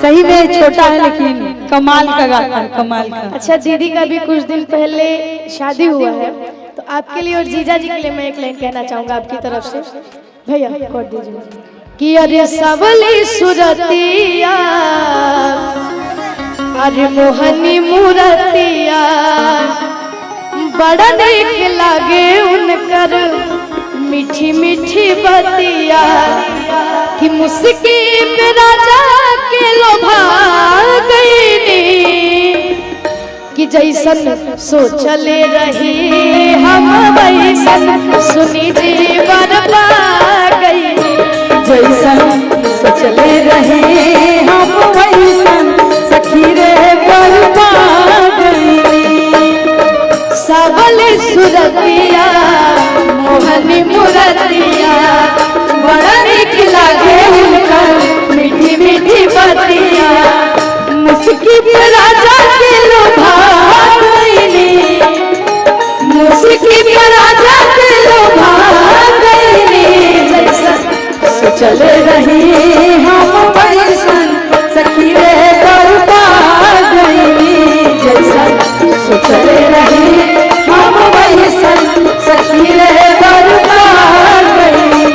सही में छोटा है लेकिन कमाल का गाता है, कमाल का। अच्छा, दीदी का भी कुछ दिन पहले शादी हुआ है, तो आपके लिए और जीजा जी के लिए मैं एक लाइन कहना चाहूंगा आपकी तरफ से। भैया कोट दीजिए कि अरे सबली सुरतिया, अरे मोहनी मूरतिया, बड़ा नीक लागे उनकर मीठी मीठी बतिया, कि मुस्की पे राजा के लोभा गईनी, कि जैसन सोचले रही हम वैसन सुनी जीवन पा गईनी, जैसन सोचले रहे हम वैसन सखी रे बरपा गईनी। सबल सुरतिया मोहनी मूरतिया, बड़ा नीक लागे उनकर मीठी मीठी बतिया, मुस्की पे राजा के लोभा गईनी, मुस्की पे राजा के लोभा गईनी, जैसन सोचले रहे हम वैसन सखी रे बरपा गईनी। जैसन सोचले रहे हम वैसन सखी रे बरपा गईनी।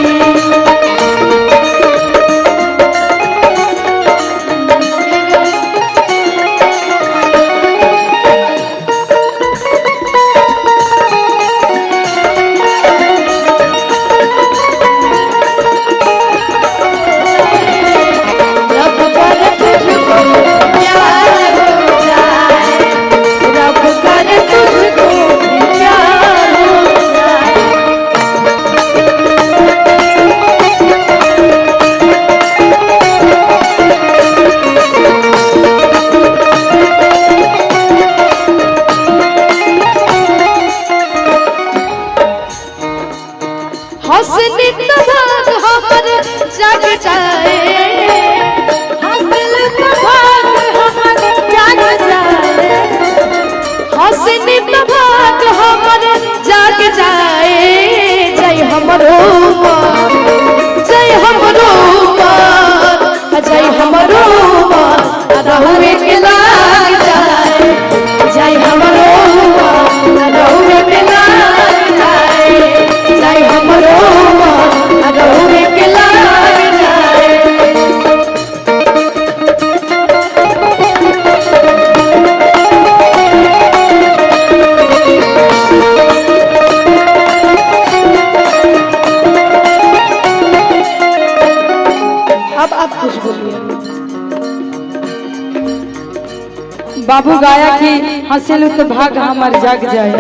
बाबू गाया कि हंसलू तो भाग हमार जग जाए,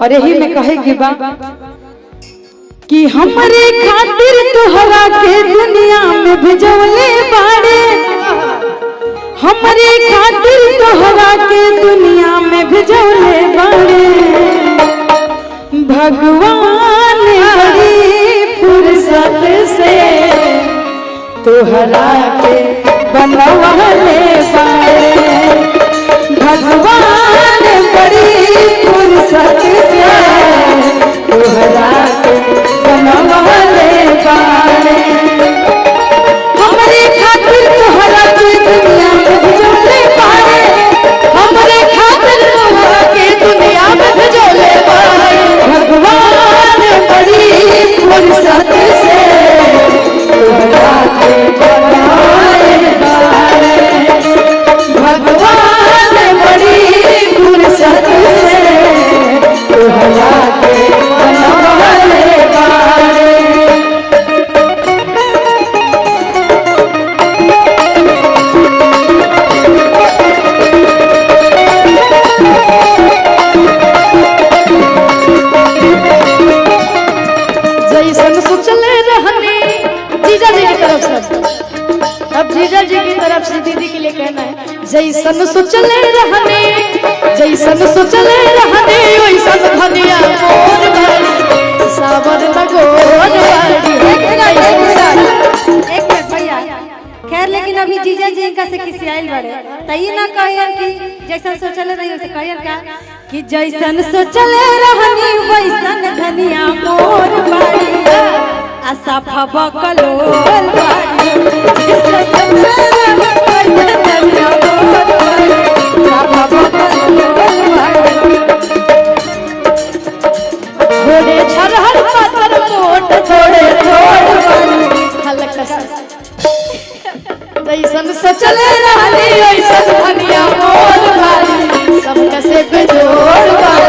और यही में कहे कि बा कि हमरे खातिर तोहरा के दुनिया में भेजवले बाड़े, हमरे खातिर तोहरा के दुनिया में भेजवले बाड़े, भगवान बड़ी फुर्सत से तोहरा के बनवले बाड़े, भगवान बड़ी फुर्सत से तोहरा के बनवले बाड़े, हमरे खातिर तोहरा के दुनिया में भेजले बाड़े, हमरे खातिर तोहरा के दुनिया में भेजले बाड़े, भगवान बड़ी फुर्सत से तोहरा के बनवले बाड़े, भगवान बड़ी फुर्सत से तोहरा के बनवले बाड़े। जैसन सोचले रहने जीजा जी की तरफ से, अब जीजा जी की तरफ से दीदी के लिए कहना है, जैसन सोचले रहने, जैसन सोचले रहने वैसन धनिया मोर बाड़ी, सावर लगोर बाड़ी। एक मिनट भैया, खैर लेकिन अभी जीजा जी इनका से किसी आइल बड़े तई ना कहियन कि जैसन सोचले रही वैसे कहियन का कि जैसन सोचले रहनी वैसन धनिया मोर बाड़ी, आ सफा बकलोल बाड़ी, जोर बा